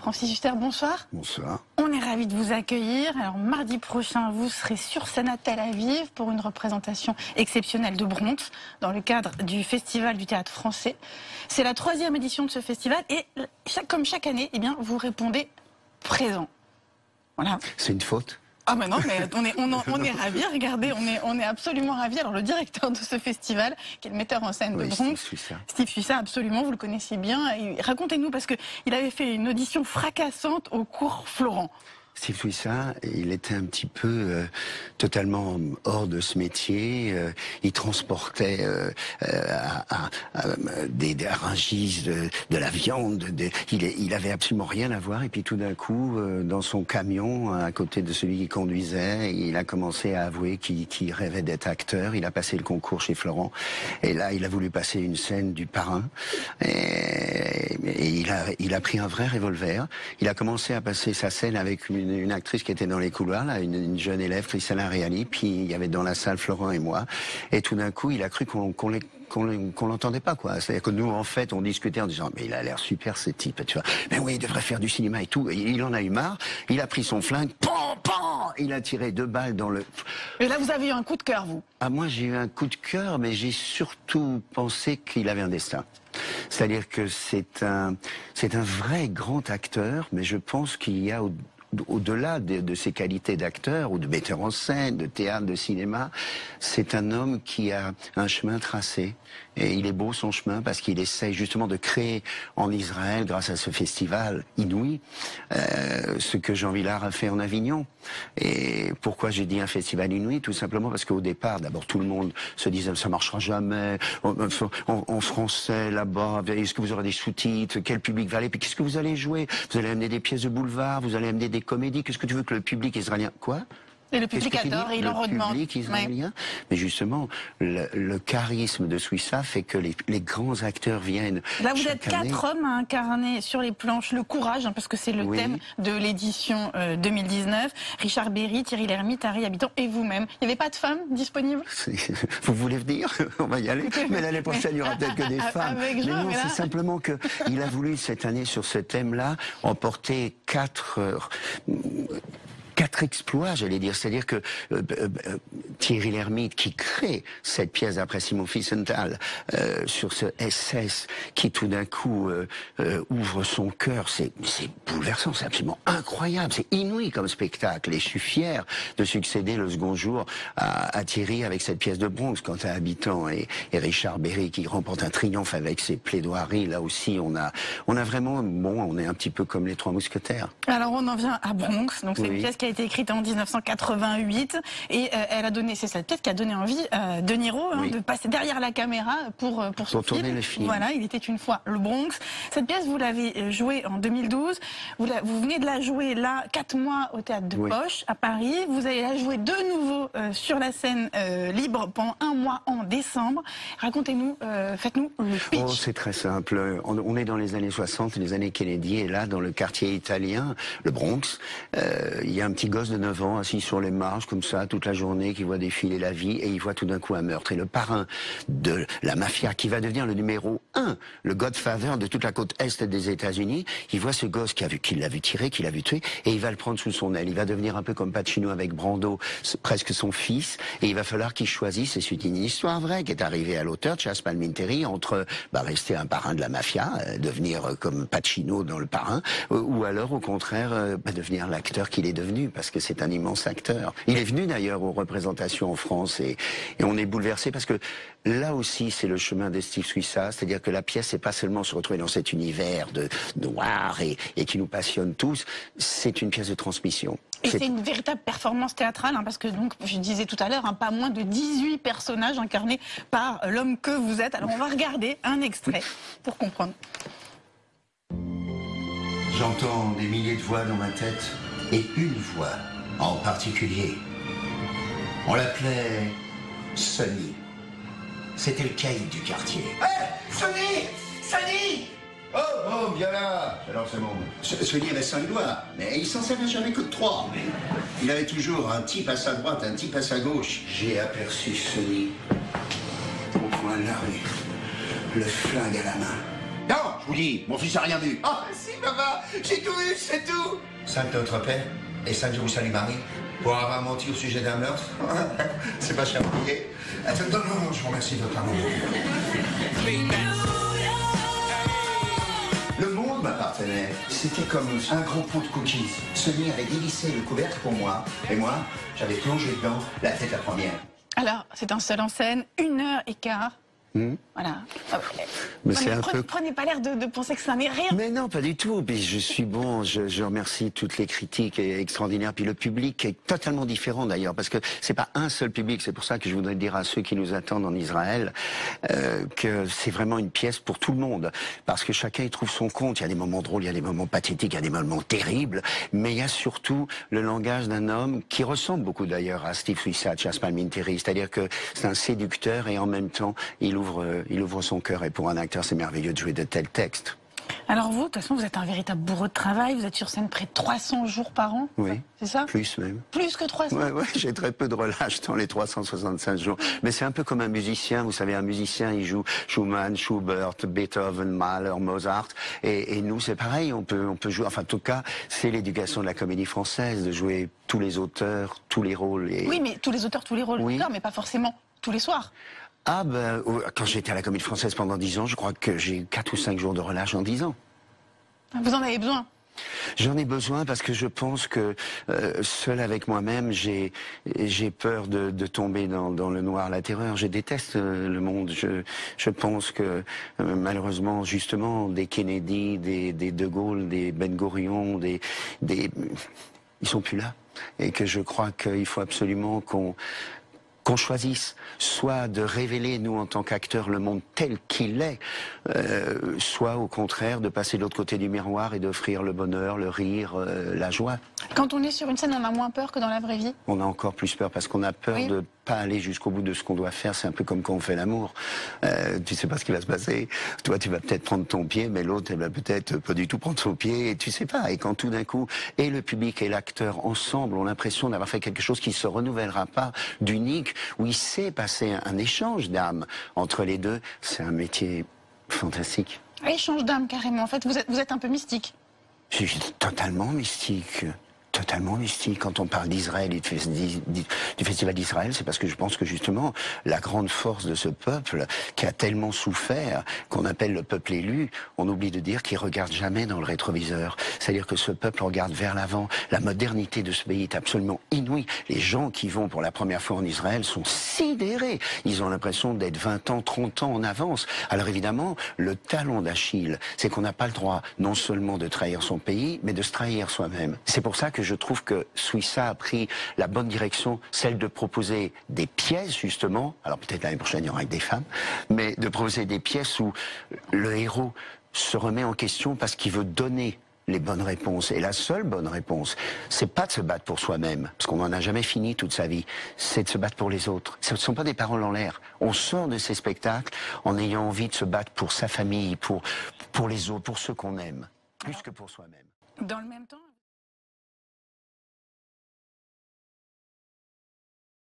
Francis Huster, bonsoir. Bonsoir. On est ravis de vous accueillir. Alors mardi prochain, vous serez sur scène à Tel Aviv pour une représentation exceptionnelle de Bronx dans le cadre du Festival du Théâtre Français. C'est la 3e édition de ce festival et comme chaque année, eh bien, vous répondez présent. Voilà. C'est une faute? Ah ben non, mais on est ravis, regardez, on est absolument ravis. Alors le directeur de ce festival, qui est le metteur en scène de Bronx, Steve Suissa, absolument, vous le connaissiez bien. Racontez-nous, parce qu'il avait fait une audition fracassante au cours Florent. Steve Suissa, il était un petit peu totalement hors de ce métier. Il transportait des Rungis, de la viande. Il avait absolument rien à voir. Et puis tout d'un coup, dans son camion, à côté de celui qui conduisait, il a commencé à avouer qu'il rêvait d'être acteur. Il a passé le concours chez Florent. Et là, il a voulu passer une scène du Parrain. Et il a pris un vrai revolver. Il a commencé à passer sa scène avec une actrice qui était dans les couloirs, là, une jeune élève, Christina Reali, puis il y avait dans la salle Florent et moi, et tout d'un coup, il a cru qu'on l'entendait pas, quoi. C'est-à-dire que nous, en fait, on discutait en disant, mais il a l'air super, ce type, tu vois. Mais oui, il devrait faire du cinéma et tout. Et il en a eu marre. Il a pris son flingue, pan, pan, il a tiré 2 balles dans le... Et là, vous avez eu un coup de cœur, vous? Ah, moi, j'ai eu un coup de cœur, mais j'ai surtout pensé qu'il avait un destin. C'est-à-dire que c'est un vrai grand acteur, mais je pense qu'il y a au-delà de ses qualités d'acteur ou de metteur en scène, de théâtre, de cinéma, c'est un homme qui a un chemin tracé. Et il est beau son chemin parce qu'il essaye justement de créer en Israël, grâce à ce festival inouï, ce que Jean Vilar a fait en Avignon. Et pourquoi j'ai dit un festival inouï? Tout simplement parce qu'au départ, d'abord tout le monde se disait ça marchera jamais, en français là-bas, est-ce que vous aurez des sous-titres, quel public va aller, puis qu'est-ce que vous allez jouer? Vous allez amener des pièces de boulevard, vous allez amener des comédies, qu'est-ce que tu veux que le public israélien... Quoi? Et le public adore et il en redemande. Le public israélien. Ouais. Mais justement, le charisme de Suissa fait que les grands acteurs viennent. Là, vous êtes 4 hommes à incarner sur les planches le courage, parce que c'est le thème de l'édition 2019. Richard Berry, Thierry Lhermitte, Harry Habitant et vous-même. Il n'y avait pas de femmes disponibles? Vous voulez venir? On va y aller. Mais l'année prochaine, il n'y aura peut-être que des femmes. Mais non, c'est simplement qu'il a voulu cette année, sur ce thème-là, emporter 4 exploits, j'allais dire. C'est-à-dire que Thierry Lhermitte, qui crée cette pièce d'après Simon Wiesenthal sur ce SS, qui tout d'un coup ouvre son cœur, c'est bouleversant, c'est absolument incroyable, c'est inouï comme spectacle. Et je suis fier de succéder le second jour à Thierry avec cette pièce de Bronx, quant à Habitant et Richard Berry qui remporte un triomphe avec ses plaidoiries. Là aussi, on a vraiment, on est un petit peu comme les 3 mousquetaires. Alors on en vient à Bronx, donc c'est une pièce qui a été écrite en 1988 et elle a donné, c'est cette pièce qui a donné envie de Niro de passer derrière la caméra pour tourner le film. Voilà, il était une fois le Bronx. Cette pièce, vous l'avez jouée en 2012, vous venez de la jouer là 4 mois au Théâtre de Poche à Paris, vous allez la jouer de nouveau sur la scène libre pendant 1 mois en décembre. Racontez-nous, faites-nous le pitch. Oh, c'est très simple, on est dans les années 60, les années Kennedy, et là dans le quartier italien, le Bronx, il y a un petit gosse de 9 ans assis sur les marches comme ça toute la journée qui voit défiler la vie et il voit tout d'un coup un meurtre. Et le parrain de la mafia qui va devenir le numéro 1, le Godfather de toute la côte est des États-Unis, il voit ce gosse qui l'a vu tirer, qui l'a vu tuer et il va le prendre sous son aile. Il va devenir un peu comme Pacino avec Brando, presque son fils, et il va falloir qu'il choisisse, et c'est une histoire vraie qui est arrivée à l'auteur, Chas Palminteri, entre rester un parrain de la mafia, devenir comme Pacino dans Le Parrain, ou alors au contraire devenir l'acteur qu'il est devenu, parce que c'est un immense acteur. Il est venu d'ailleurs aux représentations en France et on est bouleversé parce que là aussi c'est le chemin de Steve Suissa, c'est-à-dire que la pièce c'est pas seulement se retrouver dans cet univers de noir et qui nous passionne tous, c'est une pièce de transmission. Et c'est une véritable performance théâtrale, parce que donc, je disais tout à l'heure, pas moins de 18 personnages incarnés par l'homme que vous êtes. Alors on va regarder un extrait pour comprendre. J'entends des milliers de voix dans ma tête, et une voix en particulier. On l'appelait Sonny. C'était le caïd du quartier. Hé, Sonny! Sonny! Oh, viens là! Alors c'est bon. Sonny avait 5 doigts, mais il s'en servait jamais que de 3. Il avait toujours un type à sa droite, un type à sa gauche. J'ai aperçu Sonny au coin de la rue, le flingue à la main. Non! je vous dis, mon fils a rien vu. Ah, si, papa, j'ai tout vu, c'est tout. 5 notre père, et 5 je vous salue Marie, pour avoir menti au sujet d'un meurtre. C'est pas cher payé. Attends, non, je vous remercie de votre amour. Le monde m'appartenait. C'était comme un gros pot de cookies. Celui avait dévissé le couvercle pour moi, et moi, j'avais plongé dedans, la tête la première. Alors, c'est un seul en scène, 1h15. Voilà. Mais c'est un peu... Prenez pas l'air de penser que ça n'est rien. Mais non, pas du tout. Puis je suis bon, je remercie toutes les critiques extraordinaires. Puis le public est totalement différent d'ailleurs, parce que c'est pas un seul public. C'est pour ça que je voudrais dire à ceux qui nous attendent en Israël que c'est vraiment une pièce pour tout le monde. Parce que chacun y trouve son compte. Il y a des moments drôles, il y a des moments pathétiques, il y a des moments terribles. Mais il y a surtout le langage d'un homme qui ressemble beaucoup d'ailleurs à Steve Suissat, Jasper Minteri. C'est-à-dire que c'est un séducteur et en même temps, il ouvre son cœur. Et pour un acteur, c'est merveilleux de jouer de tels textes. Alors vous, de toute façon, vous êtes un véritable bourreau de travail. Vous êtes sur scène près de 300 jours par an. Oui. C'est ça? Plus même. Plus que 300? Ouais, j'ai très peu de relâche dans les 365 jours. Mais c'est un peu comme un musicien. Vous savez, un musicien, il joue Schumann, Schubert, Beethoven, Mahler, Mozart. Et nous, c'est pareil. On peut jouer. Enfin, en tout cas, c'est l'éducation de la comédie française, de jouer tous les auteurs, tous les rôles. Et... Oui, mais tous les auteurs, tous les rôles. Oui. Non, mais pas forcément tous les soirs. Ah ben, quand j'étais à la Comédie Française pendant 10 ans, je crois que j'ai eu 4 ou 5 jours de relâche en 10 ans. Vous en avez besoin? J'en ai besoin parce que je pense que seul avec moi-même, j'ai peur de tomber dans le noir, la terreur. Je déteste le monde. Je pense que malheureusement, justement, des Kennedy, des De Gaulle, des Ben Gurion, ils sont plus là. Et que je crois qu'il faut absolument qu'on choisisse soit de révéler, nous, en tant qu'acteurs, le monde tel qu'il est, soit au contraire de passer de l'autre côté du miroir et d'offrir le bonheur, le rire, la joie. Quand on est sur une scène, on a moins peur que dans la vraie vie? On a encore plus peur parce qu'on a peur Oui. de pas aller jusqu'au bout de ce qu'on doit faire. C'est un peu comme quand on fait l'amour. Tu sais pas ce qui va se passer. Toi, tu vas peut-être prendre ton pied, mais l'autre, elle va peut-être pas du tout prendre son pied. Et tu sais pas. Et quand tout d'un coup, et le public et l'acteur ensemble ont l'impression d'avoir fait quelque chose qui se renouvellera pas, d'unique, où il s'est passé un échange d'âme entre les deux, c'est un métier fantastique. Échange d'âme, carrément. En fait, vous êtes un peu mystique. Je suis totalement mystique. Totalement mystique. Quand on parle d'Israël et du Festival d'Israël, c'est parce que je pense que justement, la grande force de ce peuple, qui a tellement souffert, qu'on appelle le peuple élu, on oublie de dire qu'il regarde jamais dans le rétroviseur. C'est-à-dire que ce peuple regarde vers l'avant. La modernité de ce pays est absolument inouïe. Les gens qui vont pour la première fois en Israël sont sidérés. Ils ont l'impression d'être 20 ans, 30 ans en avance. Alors évidemment, le talon d'Achille, c'est qu'on n'a pas le droit non seulement de trahir son pays, mais de se trahir soi-même. C'est pour ça que je trouve que Suissa a pris la bonne direction, celle de proposer des pièces justement, alors peut-être l'année prochaine il y aura avec des femmes, mais de proposer des pièces où le héros se remet en question parce qu'il veut donner les bonnes réponses. Et la seule bonne réponse, c'est pas de se battre pour soi-même, parce qu'on n'en a jamais fini toute sa vie, c'est de se battre pour les autres. Ce ne sont pas des paroles en l'air. On sort de ces spectacles en ayant envie de se battre pour sa famille, pour les autres, pour ceux qu'on aime, plus que pour soi-même. Dans le même temps...